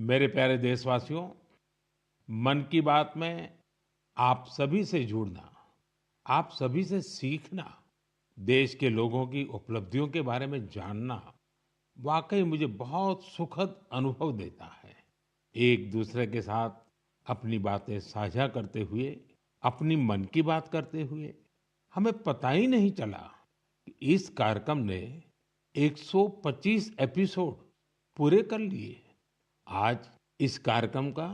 मेरे प्यारे देशवासियों, मन की बात में आप सभी से जुड़ना, आप सभी से सीखना, देश के लोगों की उपलब्धियों के बारे में जानना, वाकई मुझे बहुत सुखद अनुभव देता है। एक दूसरे के साथ अपनी बातें साझा करते हुए, अपनी मन की बात करते हुए, हमें पता ही नहीं चला कि इस कार्यक्रम ने 125 एपिसोड पूरे कर लिए। आज इस कार्यक्रम का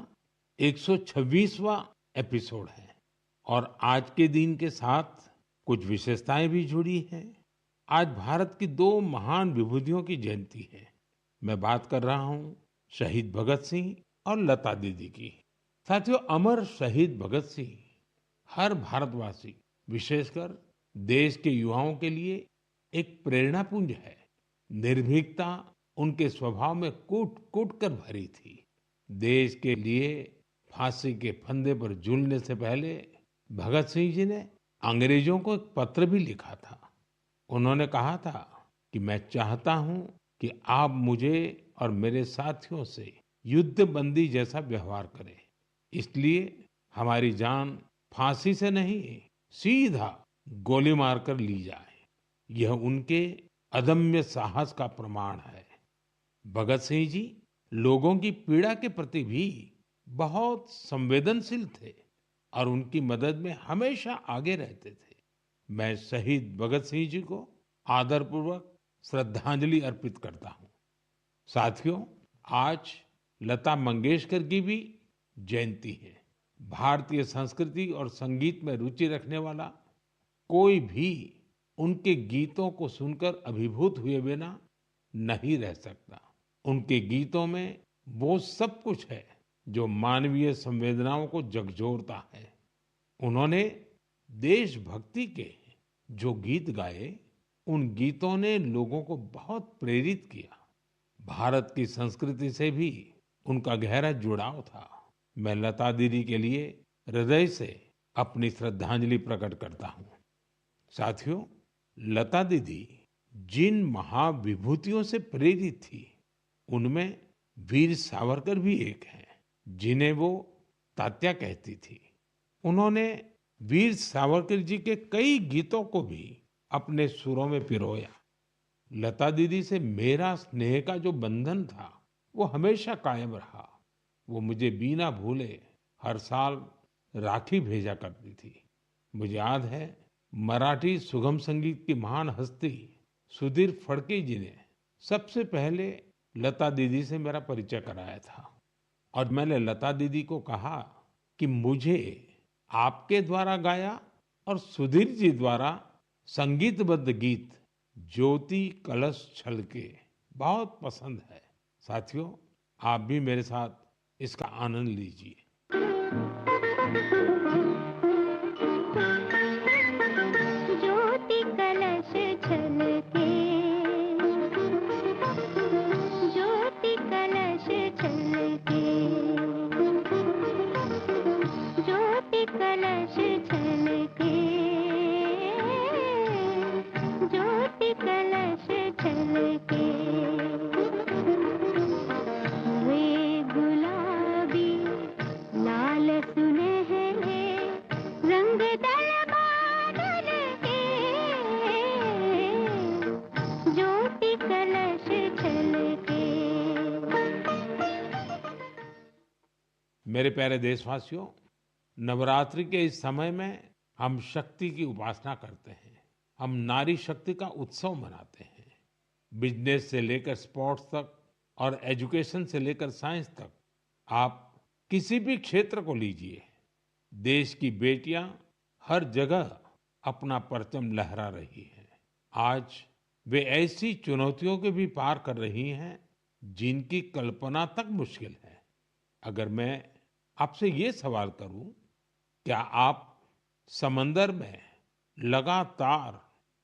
126वां एपिसोड है और आज के दिन के साथ कुछ विशेषताएं भी जुड़ी हैं। आज भारत की दो महान विभूतियों की जयंती है। मैं बात कर रहा हूं शहीद भगत सिंह और लता दीदी की। साथियों, अमर शहीद भगत सिंह हर भारतवासी, विशेषकर देश के युवाओं के लिए एक प्रेरणा पुंज है। निर्भीकता उनके स्वभाव में कूट कूट कर भरी थी। देश के लिए फांसी के फंदे पर झूलने से पहले भगत सिंह जी ने अंग्रेजों को एक पत्र भी लिखा था। उन्होंने कहा था कि मैं चाहता हूं कि आप मुझे और मेरे साथियों से युद्ध बंदी जैसा व्यवहार करें। इसलिए हमारी जान फांसी से नहीं, सीधा गोली मारकर ली जाए। यह उनके अदम्य साहस का प्रमाण है। भगत सिंह जी लोगों की पीड़ा के प्रति भी बहुत संवेदनशील थे और उनकी मदद में हमेशा आगे रहते थे। मैं शहीद भगत सिंह जी को आदरपूर्वक श्रद्धांजलि अर्पित करता हूं। साथियों, आज लता मंगेशकर की भी जयंती है। भारतीय संस्कृति और संगीत में रुचि रखने वाला कोई भी उनके गीतों को सुनकर अभिभूत हुए बिना नहीं रह सकता। उनके गीतों में वो सब कुछ है जो मानवीय संवेदनाओं को झकझोरता है। उन्होंने देशभक्ति के जो गीत गाए, उन गीतों ने लोगों को बहुत प्रेरित किया। भारत की संस्कृति से भी उनका गहरा जुड़ाव था। मैं लता दीदी के लिए हृदय से अपनी श्रद्धांजलि प्रकट करता हूँ। साथियों, लता दीदी जिन महाविभूतियों से प्रेरित थी, उनमें वीर सावरकर भी एक हैं, जिन्हें वो तात्या कहती थी। उन्होंने वीर सावरकर जी के कई गीतों को भी अपने सुरों में पिरोया। लता दीदी से मेरा स्नेह का जो बंधन था, वो हमेशा कायम रहा। वो मुझे बिना भूले हर साल राखी भेजा करती थी। मुझे याद है, मराठी सुगम संगीत की महान हस्ती सुधीर फडके जी ने सबसे पहले लता दीदी से मेरा परिचय कराया था। और मैंने लता दीदी को कहा कि मुझे आपके द्वारा गाया और सुधीर जी द्वारा संगीतबद्ध गीत ज्योति कलश छलके बहुत पसंद है। साथियों, आप भी मेरे साथ इसका आनंद लीजिए। ज्योति कलश छलके, ज्योति कलश छलके, ज्योति कलश छलके, ज्योति कलश छलके। वे गुलाबी लाल सुनहरे रंग दरबार के, ज्योति कलश छलके। मेरे प्यारे देशवासियों, नवरात्रि के इस समय में हम शक्ति की उपासना करते हैं। हम नारी शक्ति का उत्सव मनाते हैं। बिजनेस से लेकर स्पोर्ट्स तक और एजुकेशन से लेकर साइंस तक, आप किसी भी क्षेत्र को लीजिए, देश की बेटियां हर जगह अपना परचम लहरा रही हैं। आज वे ऐसी चुनौतियों के भी पार कर रही हैं जिनकी कल्पना तक मुश्किल है। अगर मैं आपसे ये सवाल करूं, क्या आप समंदर में लगातार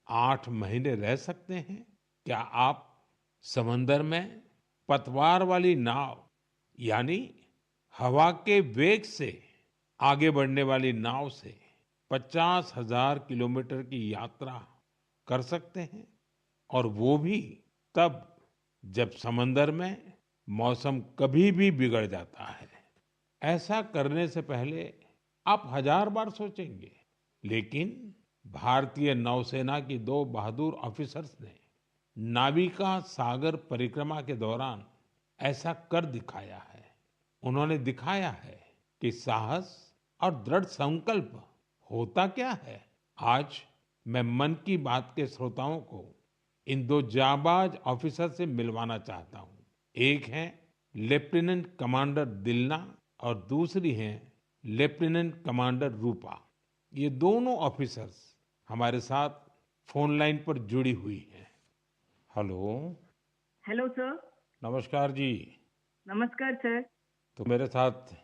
8 महीने रह सकते हैं? क्या आप समंदर में पतवार वाली नाव, यानी हवा के वेग से आगे बढ़ने वाली नाव से 50,000 किलोमीटर की यात्रा कर सकते हैं? और वो भी तब जब समंदर में मौसम कभी भी बिगड़ जाता है। ऐसा करने से पहले आप हजार बार सोचेंगे, लेकिन भारतीय नौसेना की दो बहादुर ऑफिसर्स ने नाविका सागर परिक्रमा के दौरान ऐसा कर दिखाया है। उन्होंने दिखाया है कि साहस और दृढ़ संकल्प होता क्या है। आज मैं मन की बात के श्रोताओं को इन दो जाबाज ऑफिसर से मिलवाना चाहता हूँ। एक है लेफ्टिनेंट कमांडर दिलना और दूसरी है लेफ्टिनेंट कमांडर रूपा। ये दोनों ऑफिसर्स हमारे साथ फोन लाइन पर जुड़ी हुई हैं। हेलो। Hello sir. नमस्कार जी। नमस्कार सर। तो मेरे साथ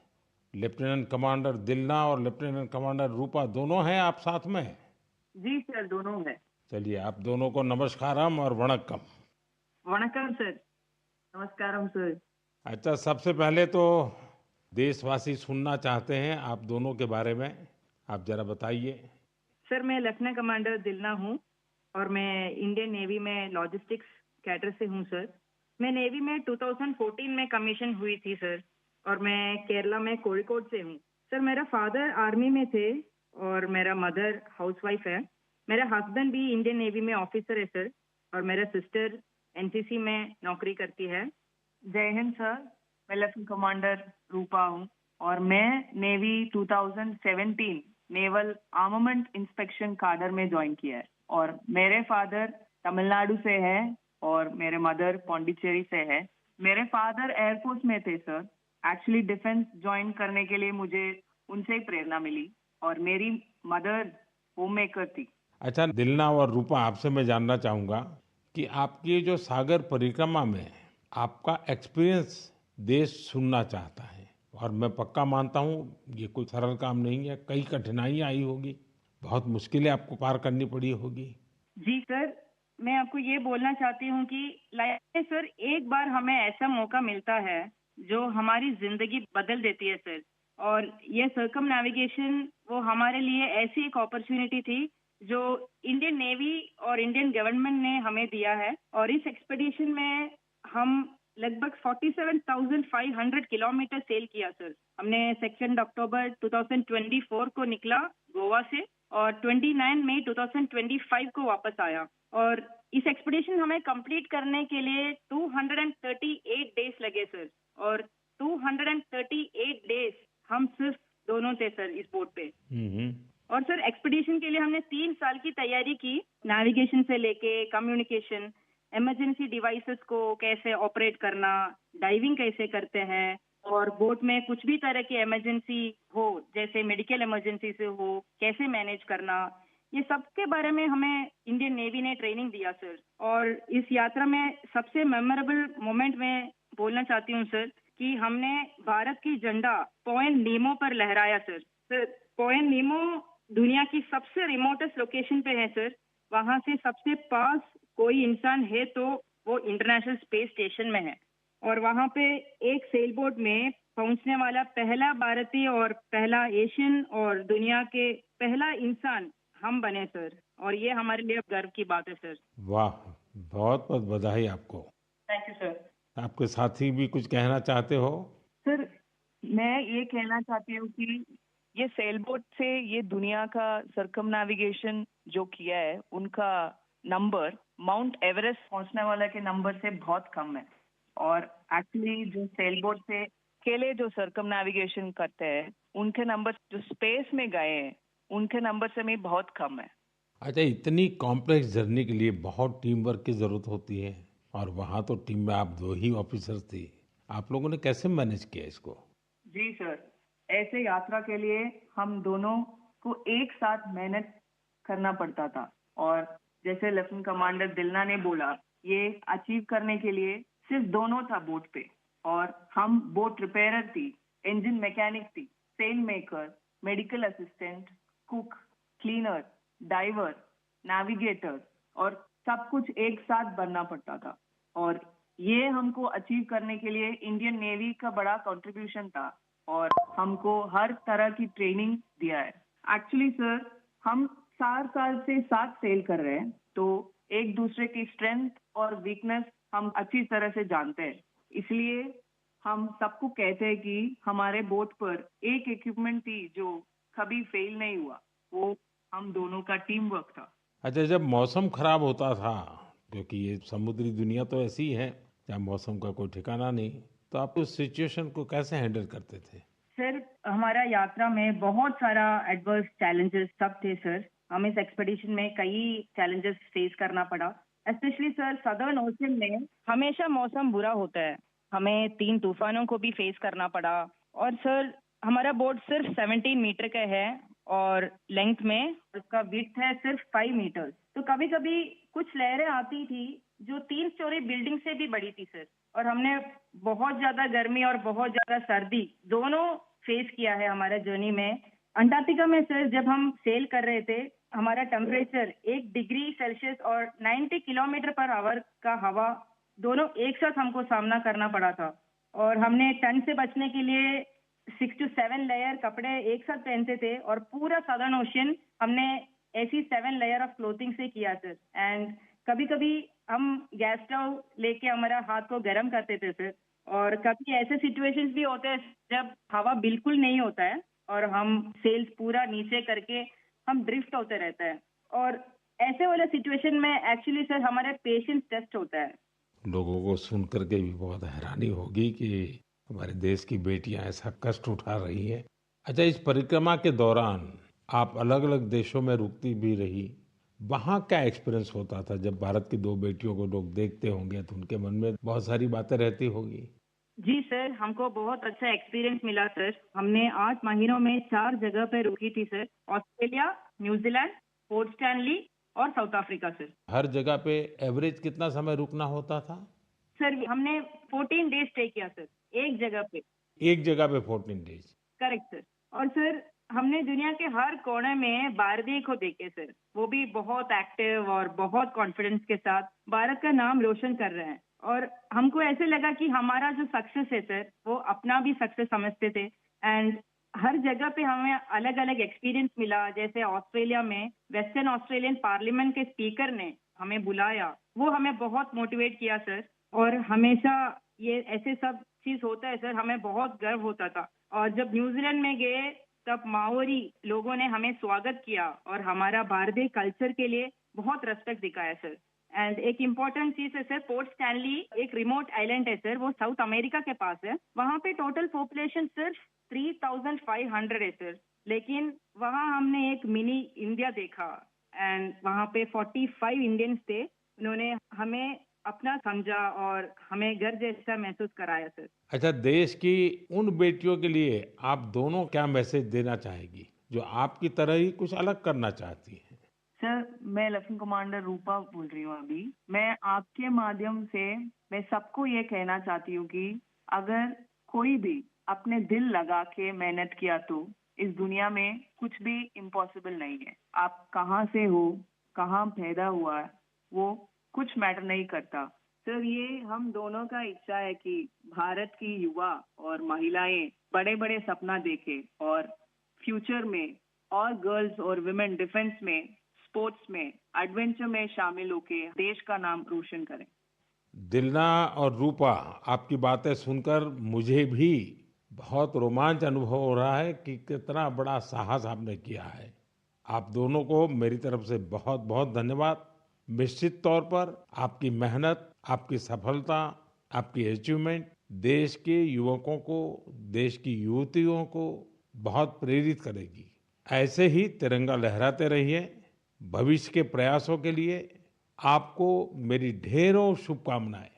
लेफ्टिनेंट कमांडर दिलना और लेफ्टिनेंट कमांडर रूपा दोनों हैं आप साथ में। जी सर, दोनों है। चलिए आप दोनों को नमस्कारम और वणक्कम। वणक्कम सर। नमस्कारम सर। अच्छा, सबसे पहले तो देशवासी सुनना चाहते हैं आप दोनों के बारे में। आप जरा बताइए। सर, मैं लेफ्टिनेंट कमांडर दिलना हूँ और मैं इंडियन नेवी में लॉजिस्टिक्स कैडर से हूँ सर। मैं नेवी में 2014 में कमीशन हुई थी सर, और मैं केरला में कोझिकोड से हूँ सर। मेरा फादर आर्मी में थे और मेरा मदर हाउसवाइफ है। मेरा हस्बैंड भी इंडियन नेवी में ऑफिसर है सर, और मेरा सिस्टर एनसीसी में नौकरी करती है। जय हिंद सर। मैं लेफ्टिनेंट कमांडर रूपा हूँ और मैं navy 2017 naval armament inspection cadre में ज्वाइन किया है। और मेरे फादर तमिलनाडु से है और मेरे मदर पौंडीचेरी से है। मेरे फादर एयरफोर्स में थे सर। एक्चुअली डिफेंस ज्वाइन करने के लिए मुझे उनसे ही प्रेरणा मिली, और मेरी मदर होम मेकर थी। अच्छा दिलना और रूपा, आपसे मैं जानना चाहूंगा कि आपकी जो सागर परिक्रमा में आपका एक्सपीरियंस देश सुनना चाहता है। और मैं पक्का मानता हूँ ये कोई सरल काम नहीं है, कई कठिनाइयां आई होगी, बहुत मुश्किलें आपको पार करनी पड़ी होगी। जी सर, मैं आपको ये बोलना चाहती हूँ कि लाइफ में सर एक बार हमें ऐसा मौका मिलता है जो हमारी जिंदगी बदल देती है सर। और ये सर्कम नेविगेशन वो हमारे लिए ऐसी एक अपॉर्चुनिटी थी जो इंडियन नेवी और इंडियन गवर्नमेंट ने हमें दिया है। और इस एक्सपेडिशन में हम लगभग 47,500 किलोमीटर सेल किया सर। हमने 2 अक्टूबर 2024 को निकला गोवा से, और 29 मई 2025 को वापस आया। और इस एक्सपेडिशन हमें कंप्लीट करने के लिए 238 डेज लगे सर। और 238 डेज हम सिर्फ दोनों थे सर इस बोट पे। और सर एक्सपेडिशन के लिए हमने 3 साल की तैयारी की, नेविगेशन से लेके कम्युनिकेशन, इमरजेंसी डिवाइसेस को कैसे ऑपरेट करना, डाइविंग कैसे करते हैं, और बोट में कुछ भी तरह की इमरजेंसी हो, जैसे मेडिकल इमरजेंसी से हो, कैसे मैनेज करना, ये सब के बारे में हमें इंडियन नेवी ने ट्रेनिंग दिया सर। और इस यात्रा में सबसे मेमोरेबल मोमेंट में बोलना चाहती हूँ सर कि हमने भारत की झंडा पॉइंट नीमो पर लहराया सर। सर, पॉइंट नीमो दुनिया की सबसे रिमोटेस्ट लोकेशन पे है सर। वहाँ से सबसे पास कोई इंसान है तो वो इंटरनेशनल स्पेस स्टेशन में है। और वहाँ पे एक सेल बोट में पहुँचने वाला पहला भारतीय और पहला एशियन और दुनिया के पहला इंसान हम बने सर। और ये हमारे लिए गर्व की बात है सर। वाह, बहुत बहुत बधाई आपको। Thank you sir. आपके साथी भी कुछ कहना चाहते हो? सर, मैं ये कहना चाहती हूँ कि ये सेल बोट से ये दुनिया का सर्कम नेविगेशन जो किया है, उनका नंबर माउंट एवरेस्ट पहुंचने वाला के नंबर से बहुत कम है। और एक्चुअली जो सेल बोट से अकेले जो सर्कम नेविगेशन करते हैं, उनके नंबर जो स्पेस में गए हैं, उनके नंबर से भी बहुत कम है। अच्छा, इतनी कॉम्प्लेक्स जर्नी के लिए बहुत टीम वर्क की जरूरत होती है, और वहाँ तो टीम में आप दो ही ऑफिसर्स थे। आप लोगों ने कैसे मैनेज किया इसको? जी सर, ऐसे यात्रा के लिए हम दोनों को एक साथ मेहनत करना पड़ता था। और जैसे लेफ्टिनेंट कमांडर दिलना ने बोला, ये अचीव करने के लिए सिर्फ दोनों था बोट पे। और हम बोट रिपेयरर थी, इंजन मैकेनिक थी, sail maker, medical assistant, cook, cleaner, diver, navigator, और सब कुछ एक साथ बनना पड़ता था। और ये हमको अचीव करने के लिए इंडियन नेवी का बड़ा कंट्रीब्यूशन था, और हमको हर तरह की ट्रेनिंग दिया है। एक्चुअली सर, हम 4 साल से साथ सेल कर रहे हैं, तो एक दूसरे की स्ट्रेंथ और वीकनेस हम अच्छी तरह से जानते हैं। इसलिए हम सबको कहते हैं कि हमारे बोट पर एक इक्विपमेंट थी जो कभी फेल नहीं हुआ, वो हम दोनों का टीम वर्क था। अच्छा, जब मौसम खराब होता था, क्योंकि ये समुद्री दुनिया तो ऐसी ही है, जहाँ मौसम का कोई ठिकाना नहीं, तो आप उस सिचुएशन को कैसे हैंडल करते थे? सर, हमारा यात्रा में बहुत सारा एडवर्स चैलेंजेस सब थे सर। हमें इस एक्सपेडिशन में कई चैलेंजेस फेस करना पड़ा। स्पेशली सर सदर्न ओशन में हमेशा मौसम बुरा होता है। हमें 3 तूफानों को भी फेस करना पड़ा। और सर हमारा बोट सिर्फ 17 मीटर का है और लेंथ में उसका विड्थ है सिर्फ 5 मीटर। तो कभी कभी कुछ लहरें आती थी जो 3 स्टोरी बिल्डिंग से भी बड़ी थी सर। और हमने बहुत ज्यादा गर्मी और बहुत ज्यादा सर्दी दोनों फेस किया है हमारे जर्नी में। अंटार्कटिका में सर जब हम सेल कर रहे थे, हमारा टेम्परेचर 1 डिग्री सेल्सियस और 90 किलोमीटर पर आवर का हवा दोनों एक साथ हमको सामना करना पड़ा था। और हमने ठंड से बचने के लिए 6 to 7 लेयर कपड़े एक साथ पहनते थे और पूरा सदर्न ओशन हमने ऐसी 7 लेयर ऑफ क्लोथिंग से किया सर। एंड कभी कभी हम गैस स्टव लेके हमारा हाथ को गर्म करते थे सर। और कभी ऐसे सिचुएशंस भी होते हैं जब हवा बिल्कुल नहीं होता है और हम सेल्स पूरा नीचे करके हम ड्रिफ्ट होते रहते हैं। और ऐसे वाले सिचुएशन में एक्चुअली सर हमारे पेशेंस टेस्ट होता है। लोगों को सुन करके भी बहुत हैरानी होगी कि हमारे देश की बेटियां ऐसा कष्ट उठा रही हैं। अच्छा, इस परिक्रमा के दौरान आप अलग-अलग देशों में रुकती भी रही। वहाँ क्या एक्सपीरियंस होता था जब भारत की 2 बेटियों को लोग देखते होंगे तो उनके मन में बहुत सारी बातें रहती होगी? जी सर, हमको बहुत अच्छा एक्सपीरियंस मिला सर। हमने 8 महीनों में 4 जगह पे रुकी थी sir. Australia, New Zealand, port Stanley और साउथ अफ्रीका सर। हर जगह पे एवरेज कितना समय रुकना होता था? सर हमने 14 डेज स्टे किया सर, एक जगह पे। एक जगह पे 14 डेज। Correct sir. और सर हमने दुनिया के हर कोने में भारतीय को देखे सर। वो भी बहुत एक्टिव और बहुत कॉन्फिडेंस के साथ भारत का नाम रोशन कर रहे हैं। और हमको ऐसे लगा कि हमारा जो सक्सेस है सर, वो अपना भी सक्सेस समझते थे। एंड हर जगह पे हमें अलग अलग एक्सपीरियंस मिला। जैसे ऑस्ट्रेलिया में वेस्टर्न ऑस्ट्रेलियन पार्लियामेंट के स्पीकर ने हमें बुलाया, वो हमें बहुत मोटिवेट किया सर। और हमेशा ये ऐसे सब चीज होता है सर, हमें बहुत गर्व होता था। और जब न्यूजीलैंड में गए तब माओरी लोगों ने हमें स्वागत किया और हमारा भारतीय कल्चर के लिए बहुत रेस्पेक्ट दिखाया सर। एंड एक इम्पोर्टेंट चीज है सर, पोर्ट स्टैनली एक रिमोट आइलैंड है सर, वो साउथ अमेरिका के पास है। वहाँ पे टोटल पॉपुलेशन सिर्फ 3500 है सर। लेकिन वहाँ हमने एक मिनी इंडिया देखा। एंड वहाँ पे 45 इंडियंस थे। उन्होंने हमें अपना समझा और हमें घर जैसा महसूस कराया सर। अच्छा, देश की उन बेटियों के लिए आप दोनों क्या मैसेज देना चाहेगी जो आपकी तरह ही कुछ अलग करना चाहती हैं? सर मैं लेफ्टिनेंट कमांडर रूपा बोल रही हूँ अभी। मैं आपके माध्यम से मैं सबको ये कहना चाहती हूँ कि अगर कोई भी अपने दिल लगा के मेहनत किया तो इस दुनिया में कुछ भी इम्पॉसिबल नहीं है। आप कहाँ से हो, कहाँ पैदा हुआ है, वो कुछ मैटर नहीं करता। सर ये हम दोनों का इच्छा है कि भारत की युवा और महिलाएं बड़े बड़े सपना देखें और फ्यूचर में और गर्ल्स और वुमेन डिफेंस में, स्पोर्ट्स में, एडवेंचर में शामिल होकर देश का नाम रोशन करें। दिलना और रूपा, आपकी बातें सुनकर मुझे भी बहुत रोमांच अनुभव हो रहा है कि कितना बड़ा साहस आपने किया है। आप दोनों को मेरी तरफ से बहुत बहुत धन्यवाद। निश्चित तौर पर आपकी मेहनत, आपकी सफलता, आपकी अचीवमेंट देश के युवकों को, देश की युवतियों को बहुत प्रेरित करेगी। ऐसे ही तिरंगा लहराते रहिए। भविष्य के प्रयासों के लिए आपको मेरी ढेरों शुभकामनाएं।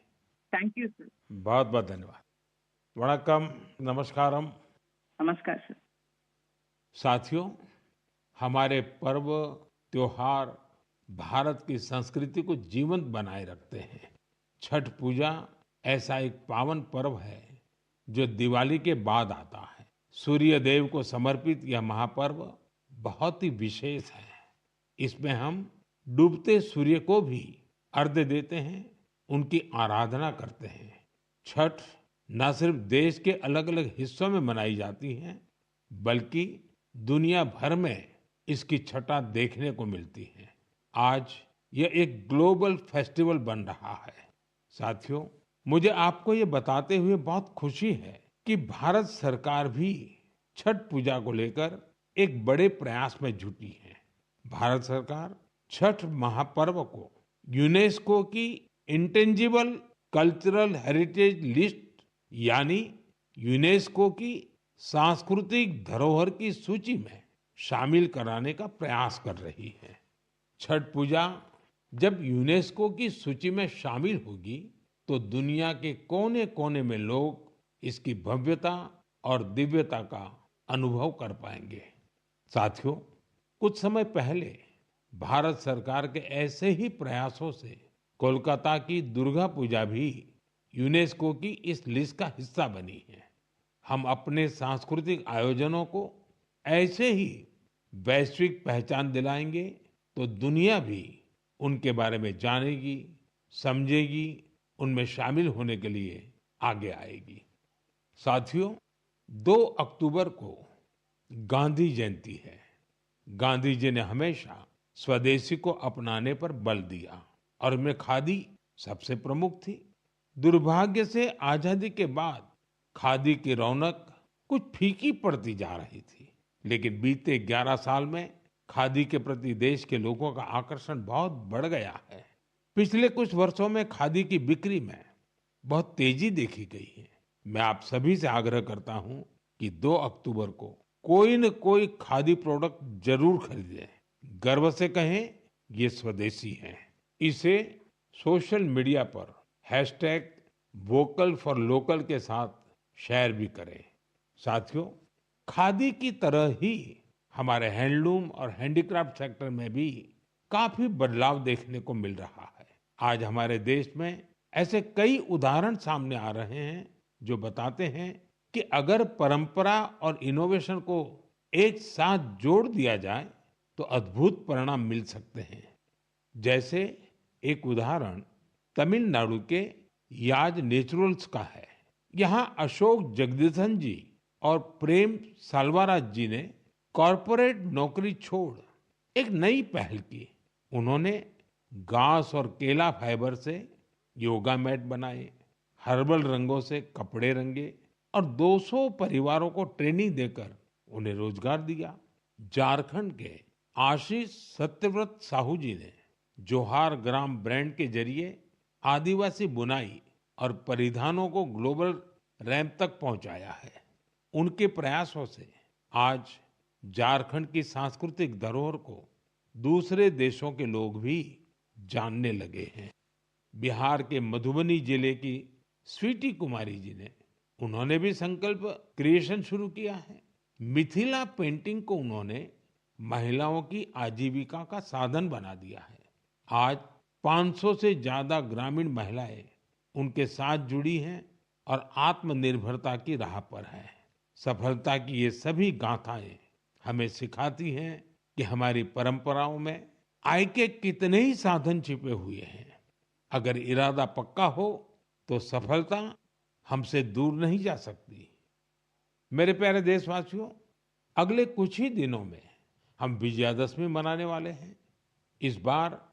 Thank you sir. बहुत बहुत धन्यवाद। वणक्कम, नमस्कारम। नमस्कार सर। साथियों, हमारे पर्व त्योहार भारत की संस्कृति को जीवंत बनाए रखते हैं। छठ पूजा ऐसा एक पावन पर्व है जो दिवाली के बाद आता है। सूर्य देव को समर्पित यह महापर्व बहुत ही विशेष है। इसमें हम डूबते सूर्य को भी अर्घ्य देते हैं, उनकी आराधना करते हैं। छठ न सिर्फ देश के अलग अलग हिस्सों में मनाई जाती है, बल्कि दुनिया भर में इसकी छठा देखने को मिलती है। आज यह एक ग्लोबल फेस्टिवल बन रहा है। साथियों, मुझे आपको ये बताते हुए बहुत खुशी है कि भारत सरकार भी छठ पूजा को लेकर एक बड़े प्रयास में जुटी है। भारत सरकार छठ महापर्व को यूनेस्को की इंटेंजिबल कल्चरल हेरिटेज लिस्ट यानी यूनेस्को की सांस्कृतिक धरोहर की सूची में शामिल कराने का प्रयास कर रही है। छठ पूजा जब यूनेस्को की सूची में शामिल होगी तो दुनिया के कोने-कोने में लोग इसकी भव्यता और दिव्यता का अनुभव कर पाएंगे। साथियों, कुछ समय पहले भारत सरकार के ऐसे ही प्रयासों से कोलकाता की दुर्गा पूजा भी यूनेस्को की इस लिस्ट का हिस्सा बनी है। हम अपने सांस्कृतिक आयोजनों को ऐसे ही वैश्विक पहचान दिलाएंगे तो दुनिया भी उनके बारे में जानेगी, समझेगी, उनमें शामिल होने के लिए आगे आएगी। साथियों, 2 अक्टूबर को गांधी जयंती है। गांधी जी ने हमेशा स्वदेशी को अपनाने पर बल दिया और इनमें खादी सबसे प्रमुख थी। दुर्भाग्य से आजादी के बाद खादी की रौनक कुछ फीकी पड़ती जा रही थी, लेकिन बीते 11 साल में खादी के प्रति देश के लोगों का आकर्षण बहुत बढ़ गया है। पिछले कुछ वर्षों में खादी की बिक्री में बहुत तेजी देखी गई है। मैं आप सभी से आग्रह करता हूं कि 2 अक्टूबर को कोई न कोई खादी प्रोडक्ट जरूर खरीदें। गर्व से कहें, ये स्वदेशी है। इसे सोशल मीडिया पर #वोकल फॉर लोकल के साथ शेयर भी करें। साथियों, खादी की तरह ही हमारे हैंडलूम और हैंडीक्राफ्ट सेक्टर में भी काफी बदलाव देखने को मिल रहा है। आज हमारे देश में ऐसे कई उदाहरण सामने आ रहे हैं जो बताते हैं कि अगर परंपरा और इनोवेशन को एक साथ जोड़ दिया जाए तो अद्भुत परिणाम मिल सकते हैं। जैसे एक उदाहरण तमिलनाडु के याज नेचुरल्स का है। यहाँ अशोक जगदीशन जी और प्रेम साल्वाराज जी ने कॉरपोरेट नौकरी छोड़ एक नई पहल की। उन्होंने घास और केला फाइबर से योगा मैट बनाए, हर्बल रंगों से कपड़े रंगे और 200 परिवारों को ट्रेनिंग देकर उन्हें रोजगार दिया। झारखंड के आशीष सत्यव्रत साहू जी ने जोहार ग्राम ब्रांड के जरिए आदिवासी बुनाई और परिधानों को ग्लोबल रैंप तक पहुंचाया है। उनके प्रयासों से आज झारखंड की सांस्कृतिक धरोहर को दूसरे देशों के लोग भी जानने लगे हैं। बिहार के मधुबनी जिले की स्वीटी कुमारी जी ने उन्होंने भी संकल्प क्रिएशन शुरू किया है। मिथिला पेंटिंग को उन्होंने महिलाओं की आजीविका का साधन बना दिया है। आज 500 से ज्यादा ग्रामीण महिलाएं उनके साथ जुड़ी हैं और आत्मनिर्भरता की राह पर हैं। सफलता की ये सभी गाथाएं हमें सिखाती हैं कि हमारी परंपराओं में आय के कितने ही साधन छिपे हुए हैं। अगर इरादा पक्का हो तो सफलता हमसे दूर नहीं जा सकती। मेरे प्यारे देशवासियों, अगले कुछ ही दिनों में हम विजयादशमी मनाने वाले हैं। इस बार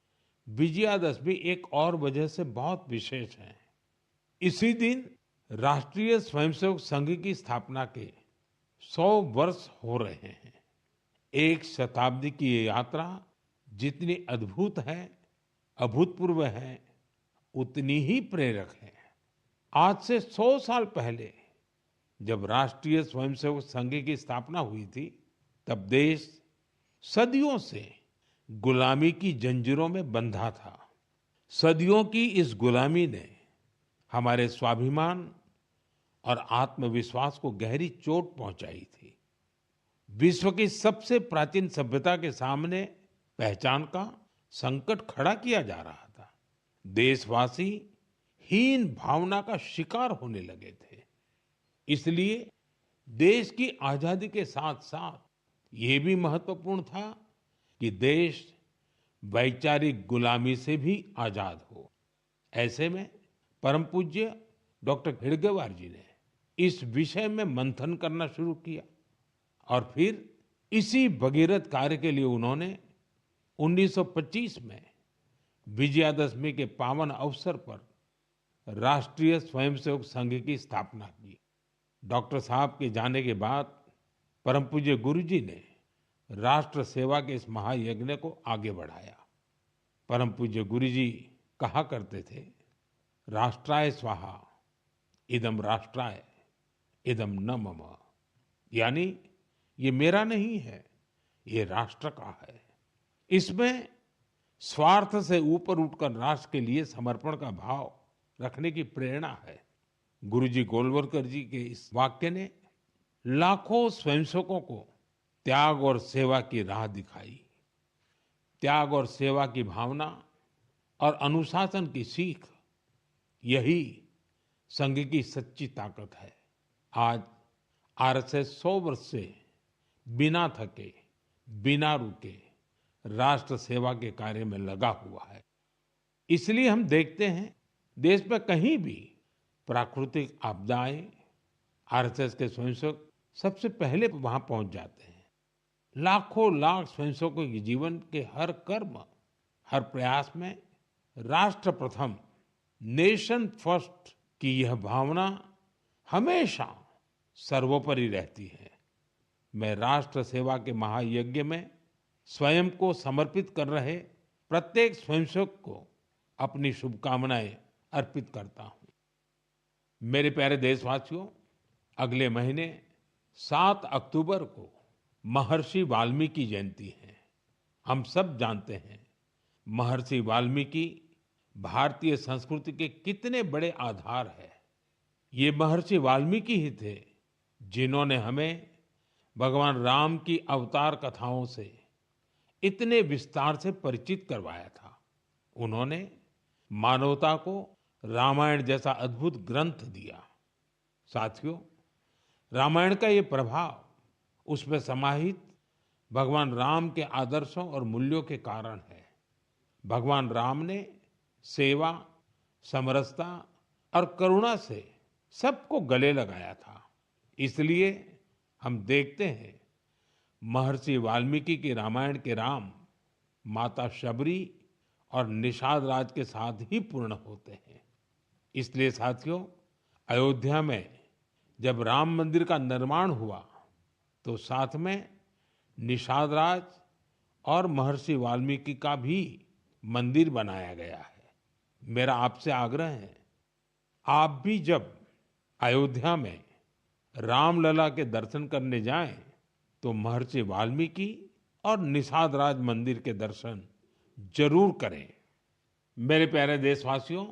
विजयादशमी एक और वजह से बहुत विशेष है। इसी दिन राष्ट्रीय स्वयंसेवक संघ की स्थापना के 100 वर्ष हो रहे हैं। एक शताब्दी की ये यात्रा जितनी अद्भुत है, अभूतपूर्व है, उतनी ही प्रेरक है। आज से 100 साल पहले जब राष्ट्रीय स्वयंसेवक संघ की स्थापना हुई थी, तब देश सदियों से गुलामी की जंजीरों में बंधा था। सदियों की इस गुलामी ने हमारे स्वाभिमान और आत्मविश्वास को गहरी चोट पहुंचाई थी। विश्व की सबसे प्राचीन सभ्यता के सामने पहचान का संकट खड़ा किया जा रहा था। देशवासी हीन भावना का शिकार होने लगे थे। इसलिए देश की आजादी के साथ साथ ये भी महत्वपूर्ण था कि देश वैचारिक गुलामी से भी आजाद हो। ऐसे में परम पूज्य डॉक्टर हेडगेवार जी ने इस विषय में मंथन करना शुरू किया और फिर इसी भगीरथ कार्य के लिए उन्होंने 1925 में विजयादशमी के पावन अवसर पर राष्ट्रीय स्वयंसेवक संघ की स्थापना की। डॉक्टर साहब के जाने के बाद परम पूज्य गुरु जी ने राष्ट्र सेवा के इस महायज्ञ को आगे बढ़ाया। परम पूज्य गुरु जी कहा करते थे, राष्ट्राय स्वाहा इदम राष्ट्राय इदम न मम, यानी ये मेरा नहीं है, ये राष्ट्र का है। इसमें स्वार्थ से ऊपर उठकर राष्ट्र के लिए समर्पण का भाव रखने की प्रेरणा है। गुरुजी गोलवलकर जी के इस वाक्य ने लाखों स्वयंसेवकों को त्याग और सेवा की राह दिखाई। त्याग और सेवा की भावना और अनुशासन की सीख, यही संघ की सच्ची ताकत है। आज आरएसएस 100 वर्ष से बिना थके, बिना रुके राष्ट्र सेवा के कार्य में लगा हुआ है। इसलिए हम देखते हैं देश में कहीं भी प्राकृतिक आपदाएं, आरएसएस के स्वयंसेवक सबसे पहले वहां पहुंच जाते हैं। लाखों लाख स्वयंसेवकों के जीवन के हर कर्म, हर प्रयास में राष्ट्र प्रथम, नेशन फर्स्ट की यह भावना हमेशा सर्वोपरि रहती है। मैं राष्ट्र सेवा के महायज्ञ में स्वयं को समर्पित कर रहे प्रत्येक स्वयंसेवक को अपनी शुभकामनाएं अर्पित करता हूं। मेरे प्यारे देशवासियों, अगले महीने 7 अक्टूबर को महर्षि वाल्मीकि जयंती है। हम सब जानते हैं महर्षि वाल्मीकि भारतीय संस्कृति के कितने बड़े आधार है। ये महर्षि वाल्मीकि ही थे जिन्होंने हमें भगवान राम की अवतार कथाओं से इतने विस्तार से परिचित करवाया था। उन्होंने मानवता को रामायण जैसा अद्भुत ग्रंथ दिया। साथियों, रामायण का ये प्रभाव उसमें समाहित भगवान राम के आदर्शों और मूल्यों के कारण है। भगवान राम ने सेवा, समरसता और करुणा से सबको गले लगाया था। इसलिए हम देखते हैं महर्षि वाल्मीकि के रामायण के राम माता शबरी और निषाद राज के साथ ही पूर्ण होते हैं। इसलिए साथियों, अयोध्या में जब राम मंदिर का निर्माण हुआ तो साथ में निषाद राज और महर्षि वाल्मीकि का भी मंदिर बनाया गया है। मेरा आपसे आग्रह है, आप भी जब अयोध्या में रामलला के दर्शन करने जाएं तो महर्षि वाल्मीकि और निषाद राज मंदिर के दर्शन जरूर करें। मेरे प्यारे देशवासियों,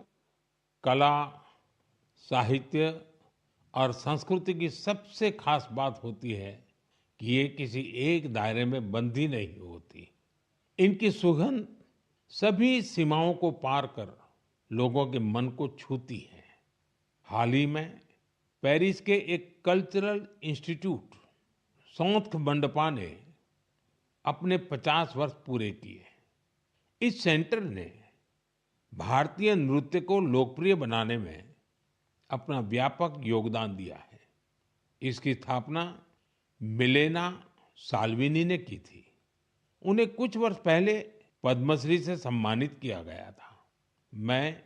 कला, साहित्य और संस्कृति की सबसे खास बात होती है कि ये किसी एक दायरे में बंधी नहीं होती। इनकी सुगंध सभी सीमाओं को पार कर लोगों के मन को छूती है। हाल ही में पेरिस के एक कल्चरल इंस्टीट्यूट सौंथ मंडपा ने अपने 50 वर्ष पूरे किए। इस सेंटर ने भारतीय नृत्य को लोकप्रिय बनाने में अपना व्यापक योगदान दिया है। इसकी स्थापना मिलेना साल्विनी ने की थी। उन्हें कुछ वर्ष पहले पद्मश्री से सम्मानित किया गया था। मैं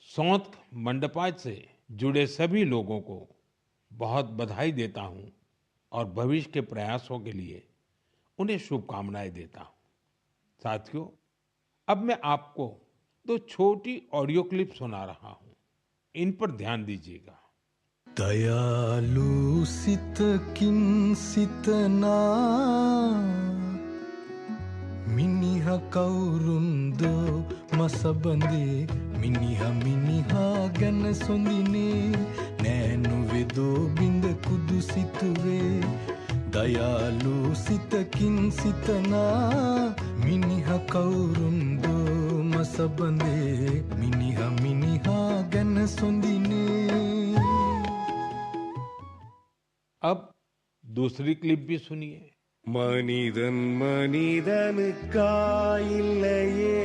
सौंथ मंडपा से जुड़े सभी लोगों को बहुत बधाई देता हूं और भविष्य के प्रयासों के लिए उन्हें शुभकामनाएं देता हूं। साथियों, अब मैं आपको 2 छोटी ऑडियो क्लिप सुना रहा हूं। इन पर ध्यान दीजिएगा। दयालु सित किन सितना मिनिहा कौरुंदो मसबंदे मिनिहा गन सोंदिने नैनु वेदो बिंद कुदु सितुवे दयालु सित किन सितना मिनिहा कौरुंदो मसबंदे मिनिहा गन सोंदिने। अब दूसरी क्लिप भी सुनिए। மனிதன் மனிதனுக்காயில்லையே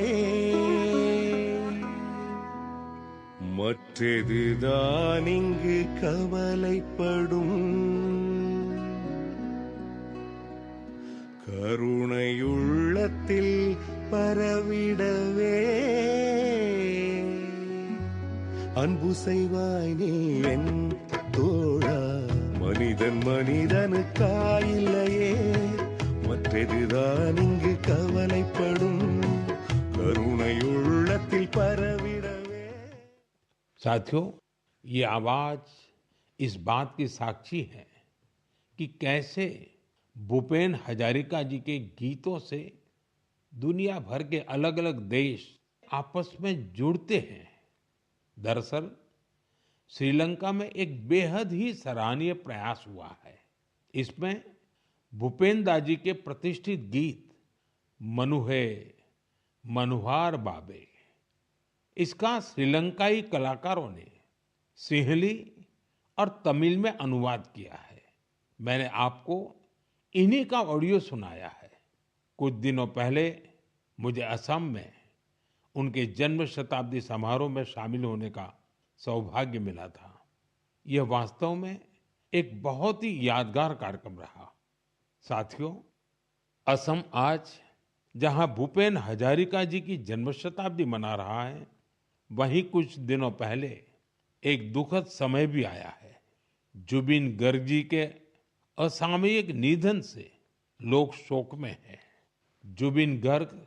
மற்றதுதான் இங்கு கவலைப்படும் கருணையுள்ளத்தில் பரவிடவே அன்பு செய்வாய் நீ என் தோழா. மனிதன் மனிதனுக்காயில்லையே, மற்றெதுதான் இங்கு கவலைப்படும், கருணை உள்ளத்தில் பரவிடவே. साथियों, ये आवाज इस बात की साक्षी है कि कैसे भूपेन हजारिका जी के गीतों से दुनिया भर के अलग अलग देश आपस में जुड़ते हैं। दरअसल श्रीलंका में एक बेहद ही सराहनीय प्रयास हुआ है। इसमें भूपेन दा जी के प्रतिष्ठित गीत मनुहे मनुहार बाबे, इसका श्रीलंकाई कलाकारों ने सिंहली और तमिल में अनुवाद किया है। मैंने आपको इन्हीं का ऑडियो सुनाया है। कुछ दिनों पहले मुझे असम में उनके जन्म शताब्दी समारोह में शामिल होने का सौभाग्य मिला था। यह वास्तव में एक बहुत ही यादगार कार्यक्रम रहा। साथियों, असम आज जहां भूपेन हजारिका जी की जन्म शताब्दी मना रहा है, वहीं कुछ दिनों पहले एक दुखद समय भी आया है। जुबिन गर्ग जी के असामयिक निधन से लोग शोक में हैं। जुबिन गर्ग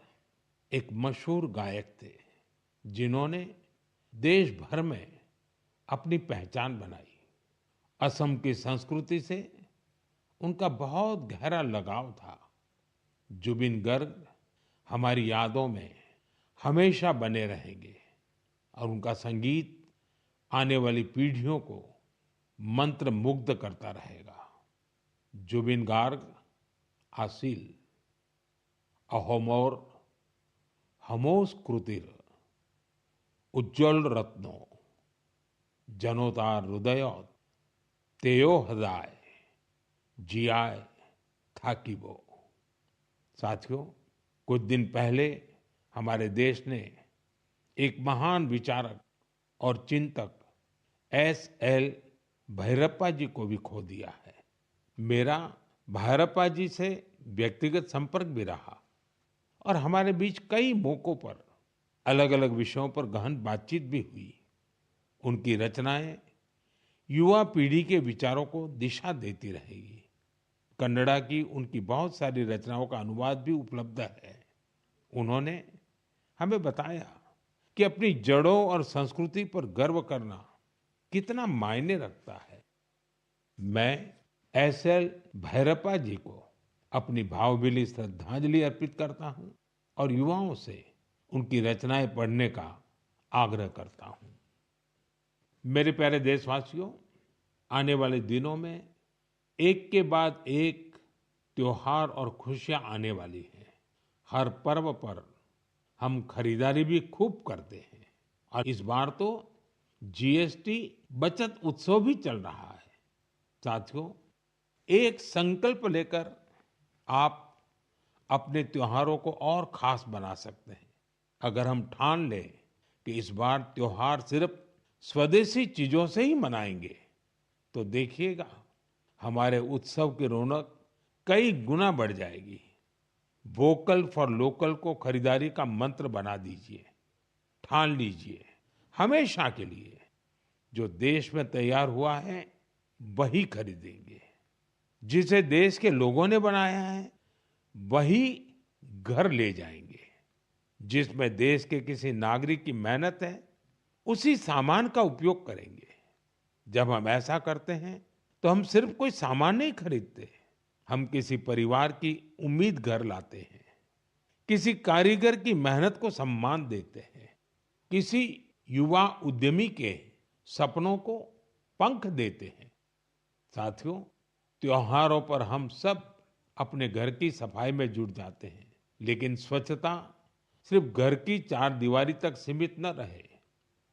एक मशहूर गायक थे, जिन्होंने देश भर में अपनी पहचान बनाई। असम की संस्कृति से उनका बहुत गहरा लगाव था। जुबिन गर्ग हमारी यादों में हमेशा बने रहेंगे और उनका संगीत आने वाली पीढ़ियों को मंत्रमुग्ध करता रहेगा। जुबिन गार्ग आसिल अहोमोर हमोस कृतिर उज्ज्वल रत्नो जनोतार हृदय तेयो हृदय जियाय थाकिबो। साथियों, कुछ दिन पहले हमारे देश ने एक महान विचारक और चिंतक S.L. भैरप्पा जी को भी खो दिया है। मेरा भैरप्पा जी से व्यक्तिगत संपर्क भी रहा और हमारे बीच कई मौकों पर अलग अलग विषयों पर गहन बातचीत भी हुई। उनकी रचनाएं युवा पीढ़ी के विचारों को दिशा देती रहेगी। कन्नड़ा की उनकी बहुत सारी रचनाओं का अनुवाद भी उपलब्ध है। उन्होंने हमें बताया कि अपनी जड़ों और संस्कृति पर गर्व करना कितना मायने रखता है। मैं S.L. भैरप्पा जी को अपनी भावभीनी श्रद्धांजलि अर्पित करता हूं और युवाओं से उनकी रचनाएं पढ़ने का आग्रह करता हूं। मेरे प्यारे देशवासियों, आने वाले दिनों में एक के बाद एक त्योहार और खुशियां आने वाली हैं। हर पर्व पर हम खरीदारी भी खूब करते हैं और इस बार तो GST बचत उत्सव भी चल रहा है। साथियों, एक संकल्प लेकर आप अपने त्योहारों को और खास बना सकते हैं। अगर हम ठान लें कि इस बार त्योहार सिर्फ स्वदेशी चीजों से ही मनाएंगे, तो देखिएगा हमारे उत्सव की रौनक कई गुना बढ़ जाएगी। वोकल फॉर लोकल को खरीदारी का मंत्र बना दीजिए। ठान लीजिए हमेशा के लिए जो देश में तैयार हुआ है वही खरीदेंगे। जिसे देश के लोगों ने बनाया है वही घर ले जाएंगे। जिसमें देश के किसी नागरिक की मेहनत है उसी सामान का उपयोग करेंगे। जब हम ऐसा करते हैं तो हम सिर्फ कोई सामान नहीं खरीदते, हम किसी परिवार की उम्मीद घर लाते हैं, किसी कारीगर की मेहनत को सम्मान देते हैं, किसी युवा उद्यमी के सपनों को पंख देते हैं। साथियों, त्योहारों पर हम सब अपने घर की सफाई में जुट जाते हैं, लेकिन स्वच्छता सिर्फ घर की चार दीवारी तक सीमित न रहे।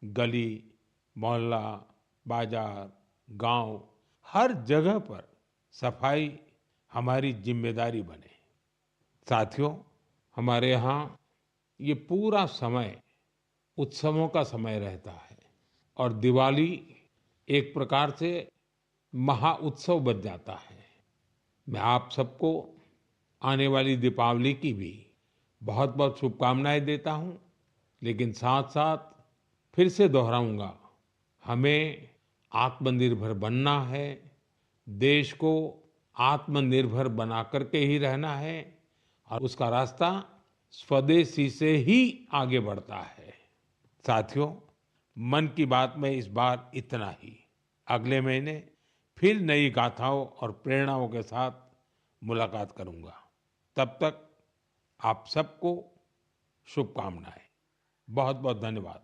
गली, मोहल्ला, बाजार, गांव, हर जगह पर सफाई हमारी जिम्मेदारी बने। साथियों, हमारे यहाँ ये पूरा समय उत्सवों का समय रहता है और दिवाली एक प्रकार से महाउत्सव बन जाता है। मैं आप सबको आने वाली दीपावली की भी बहुत बहुत शुभकामनाएं देता हूं, लेकिन साथ साथ फिर से दोहराऊंगा हमें आत्मनिर्भर बनना है, देश को आत्मनिर्भर बना करके ही रहना है और उसका रास्ता स्वदेशी से ही आगे बढ़ता है। साथियों, मन की बात में इस बार इतना ही। अगले महीने फिर नई गाथाओं और प्रेरणाओं के साथ मुलाकात करूंगा। तब तक आप सबको शुभकामनाएं। बहुत बहुत धन्यवाद।